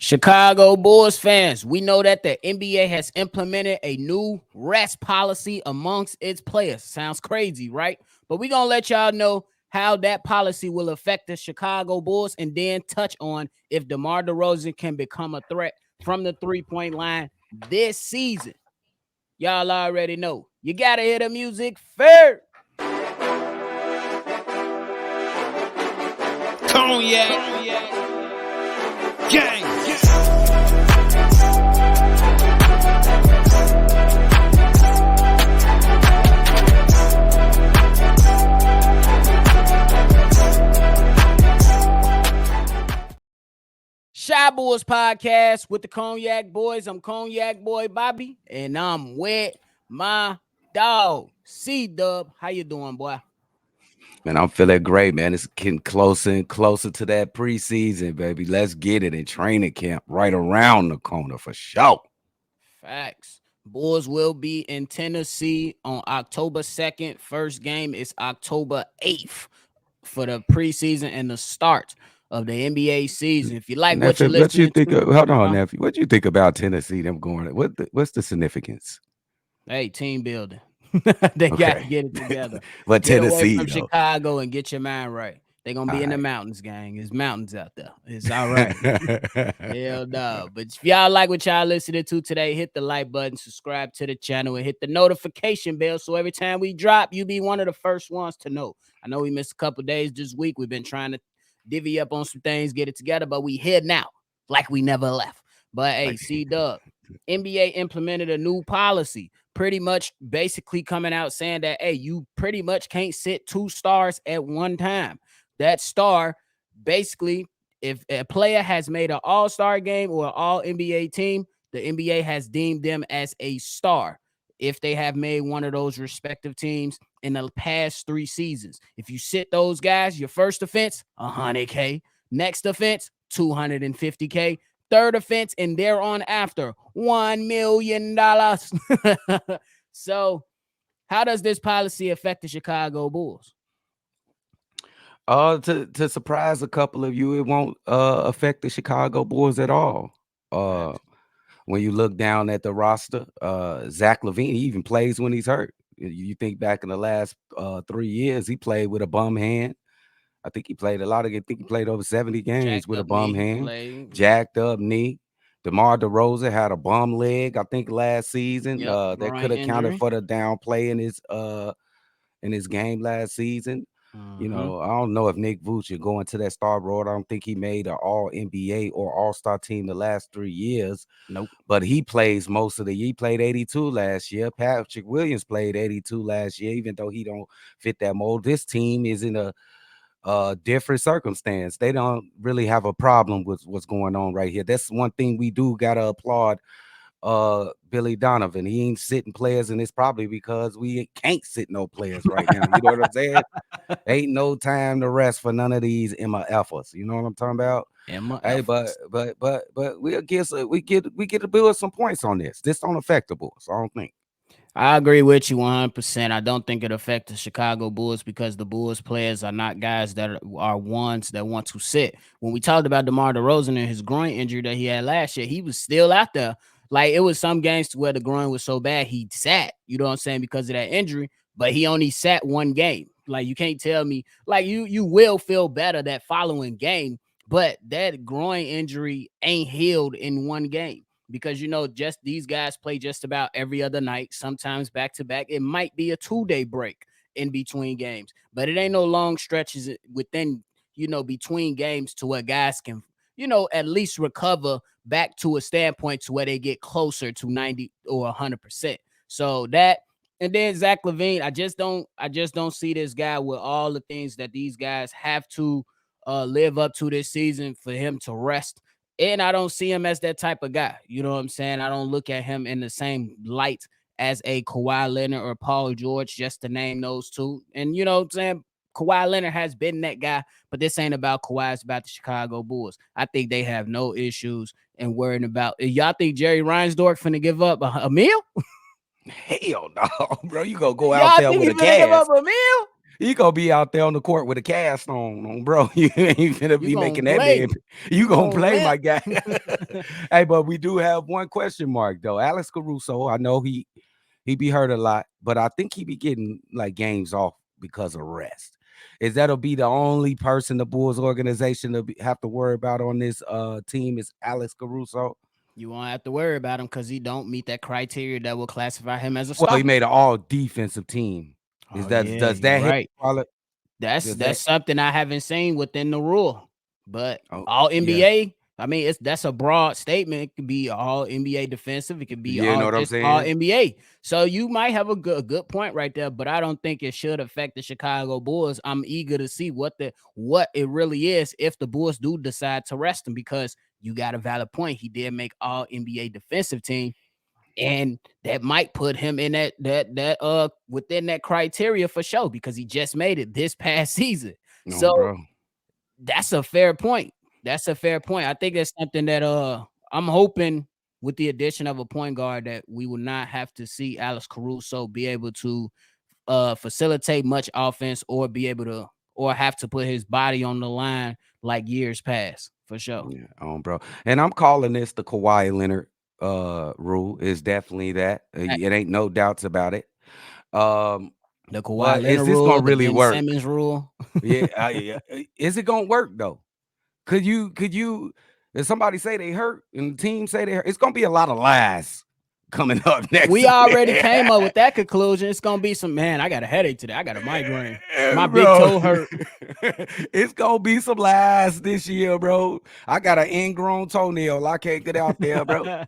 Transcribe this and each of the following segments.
Chicago Bulls fans, we know that the NBA has implemented a new rest policy amongst its players. Sounds crazy, right? But we're going to let y'all know how that policy will affect the Chicago Bulls and then touch on if DeMar DeRozan can become a threat from the three-point line this season. Y'all already know. You got to hear the music first. Cognac. Gang. Shy Boys Podcast with the Cognac Boys. I'm Cognac Boy Bobby, and I'm with my dog, CDubb. How you doing, boy? Man, I'm feeling great, man. It's getting closer and closer to that preseason, baby. Let's get it in training camp right around the corner for sure. Facts. Bulls will be in Tennessee on October 2nd. First game is October 8th for the preseason and the start of the NBA season. If you like nephew, what you're listening hold on, nephew. What you think about Tennessee? Them going? What's the significance? Hey, team building. They got to get it together. But Get Tennessee, away from though. Chicago and get your mind right. They're going to be in the mountains, gang. There's mountains out there. It's all right. Hell no. But if y'all like what y'all listening to today, hit the like button, subscribe to the channel, and hit the notification bell so every time we drop, you be one of the first ones to know. I know we missed a couple days this week. We've been trying to divvy up on some things, get it together, but we here now like we never left. But hey, CDubb, NBA implemented a new policy, pretty much basically coming out saying that, hey, you pretty much can't sit two stars at one time. That star, basically, if a player has made an all-star game or an all-NBA team, the NBA has deemed them as a star if they have made one of those respective teams in the past 3 seasons. If you sit those guys, your first offense, $100K. Next offense, $250K. Third offense, and thereon after, $1 million. So, how does this policy affect the Chicago Bulls? To surprise a couple of you, it won't affect the Chicago Bulls at all. When you look down at the roster, Zach LaVine, he even plays when he's hurt. You think back in the last 3 years, he played with a bum hand. I think he played a lot of. I think he played over 70 games with a bum hand, jacked up knee. DeMar DeRozan had a bum leg, I think, last season. That could have counted for the downplay in his game last season. You know, I don't know if Nick Vujicic going to that star road. I don't think he made an all NBA or all-star team the last 3 years. Nope. But he plays most of the year. He played 82 last year. Patrick Williams played 82 last year, even though he don't fit that mold. This team is in a different circumstance. They don't really have a problem with what's going on right here. That's one thing we do gotta applaud Billy Donovan. He ain't sitting players, and it's probably because we can't sit no players right now. You know what I'm saying? Ain't no time to rest for none of these MFers. You know what I'm talking about? Hey, but we get to build some points on this. This don't affect the Bulls, I don't think. I agree with you 100%. I don't think it affects the Chicago Bulls because the Bulls players are not guys that are ones that want to sit. When we talked about DeMar DeRozan and his groin injury that he had last year, he was still out there. Like, it was some games where the groin was so bad he sat, you know what I'm saying, because of that injury, but he only sat one game. Like, you can't tell me, like, you will feel better that following game, but that groin injury ain't healed in one game. Because, you know, just these guys play just about every other night, sometimes back to back. It might be a 2-day break in between games, but it ain't no long stretches within, you know, between games to where guys can, you know, at least recover back to a standpoint to where they get closer to 90 or 100%. So that, and then Zach LaVine, I just don't see this guy with all the things that these guys have to live up to this season for him to rest. And I don't see him as that type of guy. You know what I'm saying? I don't look at him in the same light as a Kawhi Leonard or Paul George, just to name those two. And you know what I'm saying? Kawhi Leonard has been that guy, but this ain't about Kawhi. It's about the Chicago Bulls. I think they have no issues in worrying about. Y'all think Jerry Reinsdorf finna give up a meal? Hell no, bro. You gonna go out there with a gas. Give up a meal? He gonna be out there on the court with a cast on, bro. You ain't gonna You be gonna making that man. play. You gonna Gonna play, my limp. guy. Hey, but we do have one question mark though. Alex Caruso, I know he be hurt a lot, but I think he be getting like games off because of rest. Is that'll be the only person the Bulls organization to have to worry about on this team is Alex Caruso? You won't have to worry about him because he don't meet that criteria that will classify him as a Well, he starter. made an all defensive team. Is Oh that yeah, does you're that hit? right. That's Does that? something I haven't seen within the rule. But Oh, all yeah. NBA, I mean, that's a broad statement. It could be all NBA defensive. It could be You all know what I'm just all saying? NBA. So you might have a good point right there, but I don't think it should affect the Chicago Bulls. I'm eager to see what it really is if the Bulls do decide to rest him, because you got a valid point. He did make all NBA defensive team, and that might put him in that within that criteria for sure, because he just made it this past season. No, So bro. that's a fair point. That's a fair point. I think it's something that I'm hoping with the addition of a point guard that we will not have to see Alex Caruso be able to facilitate much offense or be able to or have to put his body on the line like years past, for sure. Yeah, bro. And I'm calling this the Kawhi Leonard rule. Is definitely that. It ain't no doubts about it. Um, The Kawhi but is Leonard this rule, gonna the really Ben work? Simmons rule. Yeah, is it gonna work though? Could you if somebody say they hurt and the team say they hurt, it's gonna be a lot of lies coming up next We already week. came up with that conclusion. It's gonna be some, man, I got a headache today. I got a migraine. My big Bro, toe hurt. it's gonna be some lies this year, bro. I got an ingrown toenail. I can't get out there, bro.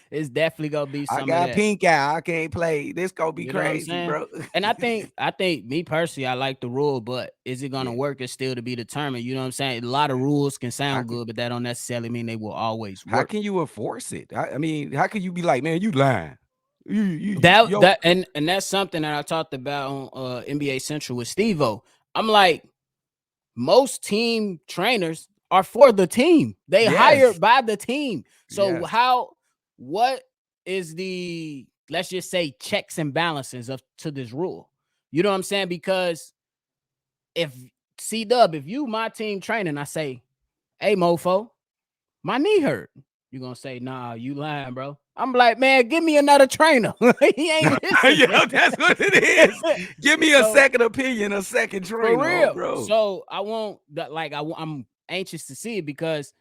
It's definitely gonna be I some of got that. pink eye. I can't play. This gonna be You know what I'm crazy, saying? bro. And I think me personally, I like the rule, but is it gonna Yeah, work? Is still to be determined. You know what I'm saying? A lot of rules can how sound can good, but that don't necessarily mean they will always how work. can you enforce it? I mean, how can you be like, man, you lying? That Yo, that and that's something that I talked about on NBA Central with Steve-O. I'm like, most team trainers are for the team. They yes, hired by the team. So yes, what is the, let's just say, checks and balances of to this rule? You know what I'm saying? Because if CDubb, if you my team training, I say, hey mofo, my knee hurt. You're gonna say, nah, you lying, bro. I'm like, man, give me another trainer. He ain't listening. yeah, that's what it is. Give me a So second opinion, a second for trainer, real. bro. So I won't that like I'm anxious to see it, because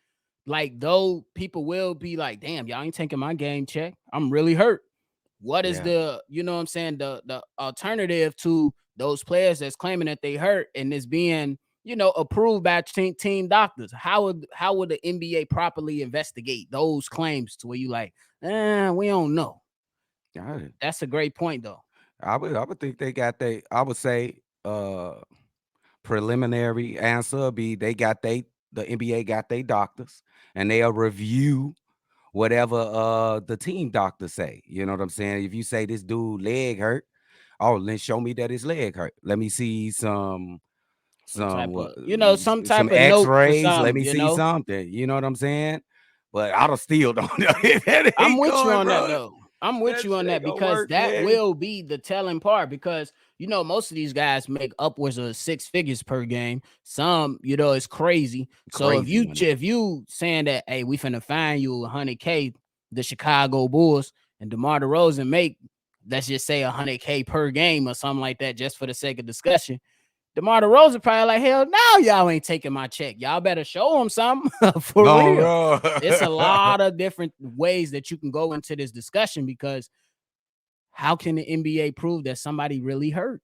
like though people will be like, damn, y'all ain't taking my game check. I'm really hurt. What is Yeah, the, you know what I'm saying, the alternative to those players that's claiming that they hurt and is being, approved by team doctors? How would the NBA properly investigate those claims to where you like, we don't know? got it. That's a great point though. I would think they got I would say preliminary answer would be the NBA got they doctors and they'll review whatever the team doctors say. You know what I'm saying? If you say this dude leg hurt, oh, then show me that his leg hurt. Let me see Some type what, of, some some type of note for x-rays. Let some, me see something. You know what I'm saying? But I don't still don't know if that I'm ain't with you going, on that bro. though. I'm with That you on shit that, ain't gonna because work, that man. will be the telling part, because most of these guys make upwards of 6 figures per game. Some, it's crazy. So if Crazy you money. if you saying that, hey, we finna find you 100K, the Chicago Bulls, and DeMar DeRozan make, let's just say 100K per game or something like that, just for the sake of discussion, DeMar DeRozan probably like, hell no, y'all ain't taking my check. Y'all better show him something. For No, real. bro. It's a lot of different ways that you can go into this discussion, because how can the NBA prove that somebody really hurt?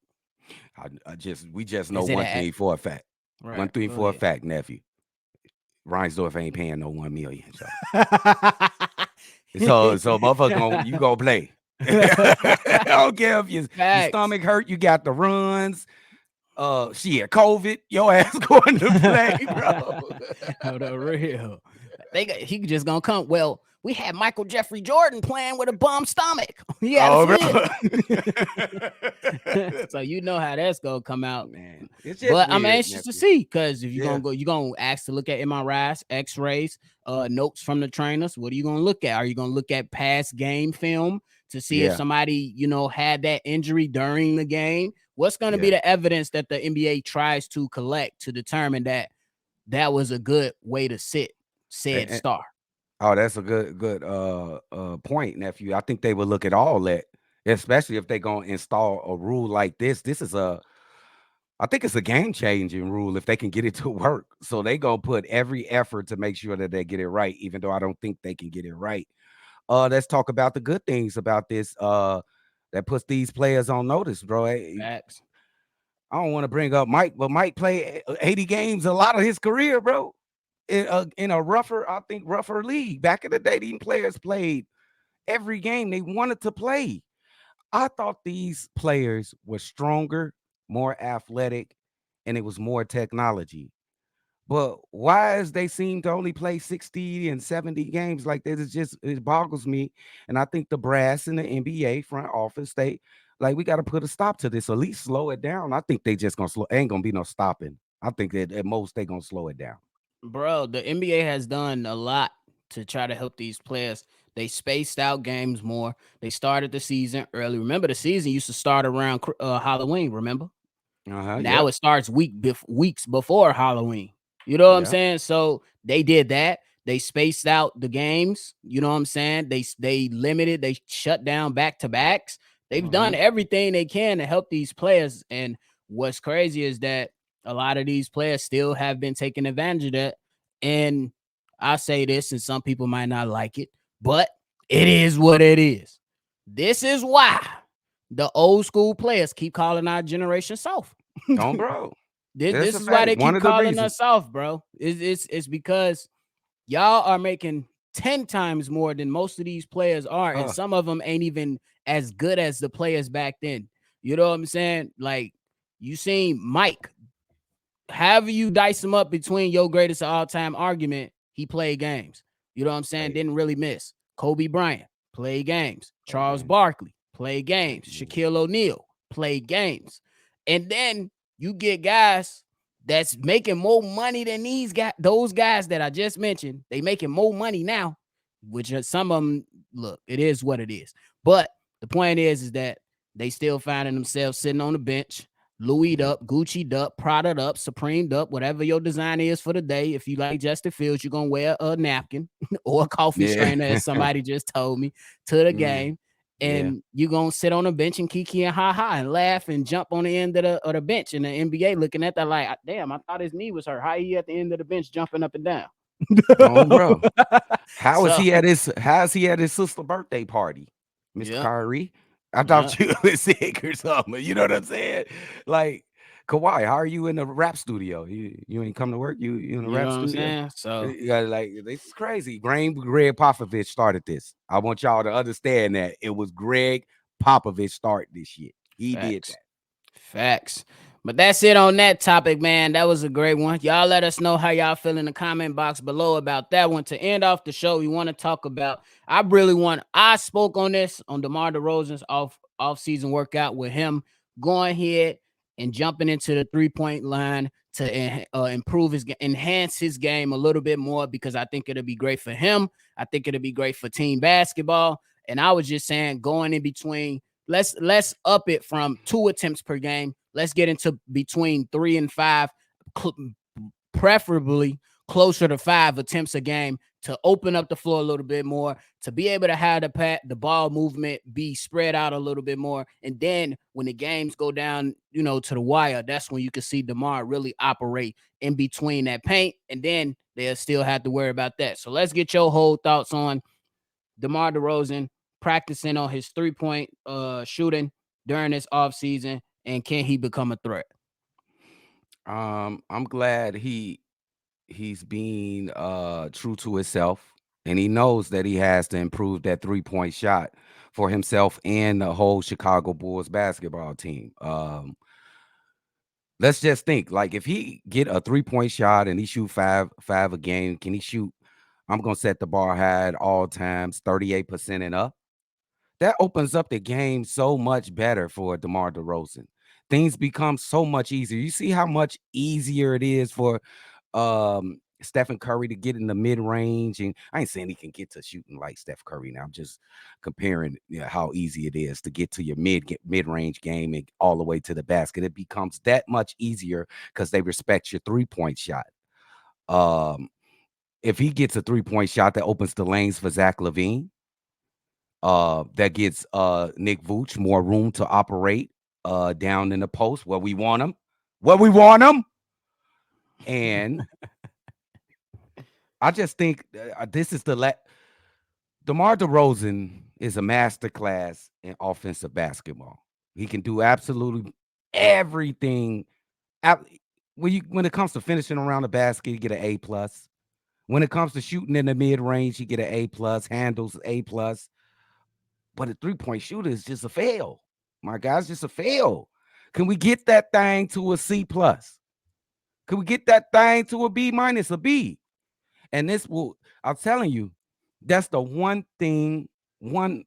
We just know Is it one a thing for a fact. One right? thing Go for a ahead. fact, nephew. Reinsdorf ain't paying no 1 million. So motherfucker you gonna play. I don't care if your Facts. stomach hurt, you got the runs. Shit, COVID, your ass going to play, bro. Oh, the real. He just gonna come. Well, we had Michael Jeffrey Jordan playing with a bum stomach. He had a Oh, bro. flip. So you know how that's gonna come out. Man, it's just But I'm weird, anxious to nephew. see, because if Yeah. you're gonna ask to look at MRIs, X-rays, notes from the trainers. What are you gonna look at? Are you gonna look at past game film to see if Yeah, somebody, had that injury during the game. What's going to be yeah. the evidence that the NBA tries to collect to determine that that was a good way to sit said And, star? oh, that's a good point, nephew. I think they would look at all that, especially if they're gonna install a rule like this. This is I think it's a game changing rule if they can get it to work. So they gonna put every effort to make sure that they get it right, even though I don't think they can get it right. Let's talk about the good things about this. That puts these players on notice, bro. Facts. I don't want to bring up Mike, but Mike played 80 games a lot of his career, bro. In a rougher, I think rougher league. Back in the day, these players played every game they wanted to play. I thought these players were stronger, more athletic, and it was more technology. But why is they seem to only play 60 and 70 games like that? It boggles me. And I think the brass in the NBA front office, like we got to put a stop to this, or at least slow it down. I think they just gonna slow, ain't gonna be no stopping. I think that at most they gonna slow it down. Bro, the NBA has done a lot to try to help these players. They spaced out games more. They started the season early. Remember, the season used to start around Halloween. Remember? Now Yep. it starts weeks before Halloween. You know what I'm Yeah. saying? So they did that. They spaced out the games. You know what I'm saying? They limited. They shut down back to backs. They've done Hmm. everything they can to help these players. And what's crazy is that a lot of these players still have been taking advantage of that. And I say this, and some people might not like it, but it is what it is. This is why the old school players keep calling our generation soft. Oh, bro. This That's this a is why fact. they One keep of the calling reasons. us soft, bro. It's because y'all are making 10 times more than most of these players are, and Uh, some of them ain't even as good as the players back then. You know what I'm saying? Like, you seen Mike, however you dice him up between your greatest of all time argument, he played games. You know what I'm saying? hey, Didn't really miss. Kobe Bryant played games. play Charles game. Barkley played Hey, games. yeah. Shaquille O'Neal played games. And then you get guys that's making more money than those guys that I just mentioned. They making more money now, which are some of them. Look, it is what it is. But the point is that they still finding themselves sitting on the bench, Louis Yeah. up, Gucci up, Prada up, Supreme up, whatever your design is for the day. If you like Justin Fields, you're gonna wear a napkin or a coffee Yeah. strainer, as somebody just told me, to the Mm, game. yeah. And you're gonna sit on the bench and kiki and ha ha and laugh and jump on the end of the bench. And the NBA looking at that like, damn, I thought his knee was hurt. How he at the end of the bench jumping up and down? Oh, bro. So How is he at his sister birthday party, Mr. yeah, Kyrie? I yeah. thought you was sick or something. You know what I'm saying? Like, Kawhi, how are you in the rap studio? You ain't come to work. You in the You rap know what I'm studio? saying? So You gotta, like, this is crazy. Greg Popovich started this. I want y'all to understand that it was Greg Popovich started this shit. He did facts. that. Facts. But that's it on that topic, man. That was a great one. Y'all let us know how y'all feel in the comment box below about that one. To end off the show, we want to talk about. I spoke on this on Demar Derozan's off-season workout with him going ahead and jumping into the 3-point line to enhance his game a little bit more, because I think it'll be great for him. I think it'll be great for team basketball. And I was just saying, going in between, let's up it from 2 attempts per game. Let's get into between 3 and 5, preferably closer to 5 attempts a game, to open up the floor a little bit more, to be able to have the ball movement be spread out a little bit more. And then when the games go down, to the wire, that's when you can see DeMar really operate in between that paint, and then they'll still have to worry about that. So let's get your whole thoughts on DeMar DeRozan practicing on his 3-point shooting during this offseason, and can he become a threat? I'm glad he's being true to himself, and he knows that he has to improve that 3-point shot for himself and the whole Chicago Bulls basketball team. Let's just think, like, if he get a 3-point shot and he shoot five a game, can he shoot? I'm gonna set the bar high at all times, 38% and up. That opens up the game so much better for DeMar DeRozan. Things become so much easier. You see how much easier it is for Stephen Curry to get in the mid range, and I ain't saying he can get to shooting like Steph Curry. Now I'm just comparing, how easy it is to get to your mid range game and all the way to the basket. It becomes that much easier because they respect your 3-point shot. If he gets a 3-point shot that opens the lanes for Zach LaVine, that gets Nick Vooch more room to operate down in the post where we want him, and I just think this is DeMar DeRozan is a masterclass in offensive basketball. He can do absolutely everything. When it comes to finishing around the basket, you get an A+. When it comes to shooting in the mid range, you get an A+. Handles A+. But a 3-point shooter is just a fail. My guy's just a fail. Can we get that thing to a C+? Can we get that thing to a B-, a B? And I'm telling you, that's the one thing, one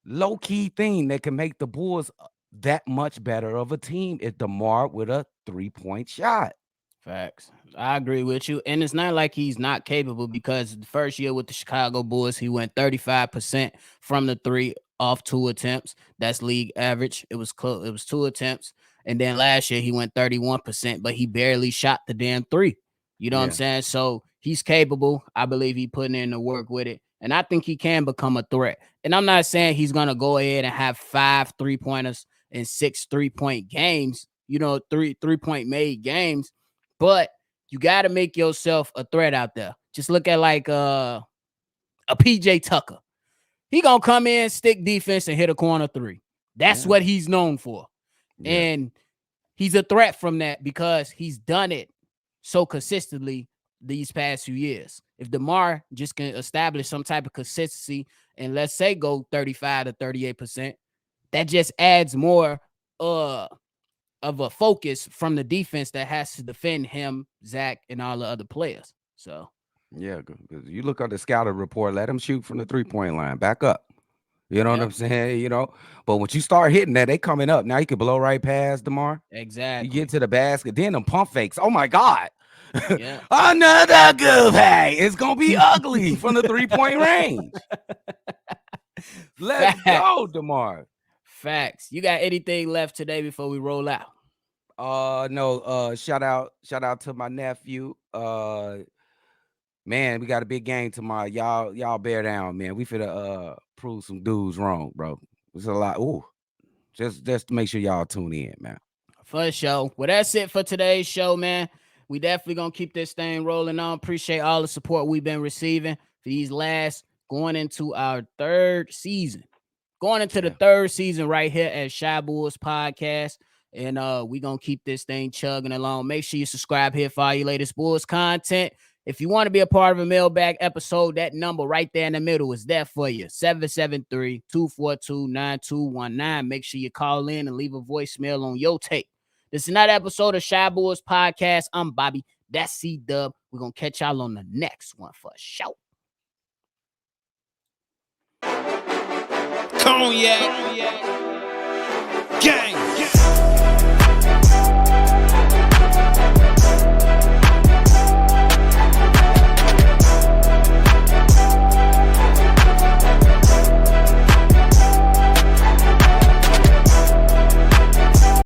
low-key thing that can make the Bulls that much better of a team is DeMar with a 3-point shot. Facts. I agree with you. And it's not like he's not capable, because the first year with the Chicago Bulls, he went 35% from the three off 2 attempts. That's league average. It was close. It was 2 attempts. And then last year he went 31%, but he barely shot the damn 3. You know what I'm saying? So he's capable. I believe he putting in the work with it. And I think he can become a threat. And I'm not saying he's going to go ahead and have 5 3-pointers and 6 3-point games, 3-point made games. But you got to make yourself a threat out there. Just look at like a PJ Tucker. He going to come in, stick defense, and hit a corner 3. That's what he's known for. Yeah. And he's a threat from that because he's done it so consistently these past few years. If DeMar just can establish some type of consistency and let's say go 35 to 38%, that just adds more of a focus from the defense that has to defend him, Zach, and all the other players. So, yeah, you look at the scouting report, let him shoot from the 3-point line, back up. You know what I'm saying? But once you start hitting that, they coming up. Now you can blow right past DeMar. Exactly. You get to the basket, then them pump fakes. Oh my God. Yeah. Another good pay. It's gonna be ugly from the 3-point range. Let's go, DeMar. Facts. You got anything left today before we roll out? No. Shout out to my nephew. Man, we got a big game tomorrow. Y'all bear down, man. We finna prove some dudes wrong, bro. There's a lot. Ooh, just to make sure y'all tune in, man. For sure. Well, that's it for today's show, man. We definitely gonna keep this thing rolling on. Appreciate all the support we've been receiving for these going into our 3rd season. Going into the 3rd season right here at Shy Bulls Podcast. And we gonna keep this thing chugging along. Make sure you subscribe here for all your latest Bulls content. If you want to be a part of a mailbag episode, that number right there in the middle is there for you. 773-242-9219. Make sure you call in and leave a voicemail on your tape. This is another episode of Shy Bulls Podcast. I'm Bobby. That's CDubb. We're going to catch y'all on the next one for sure. Cognac. Gang.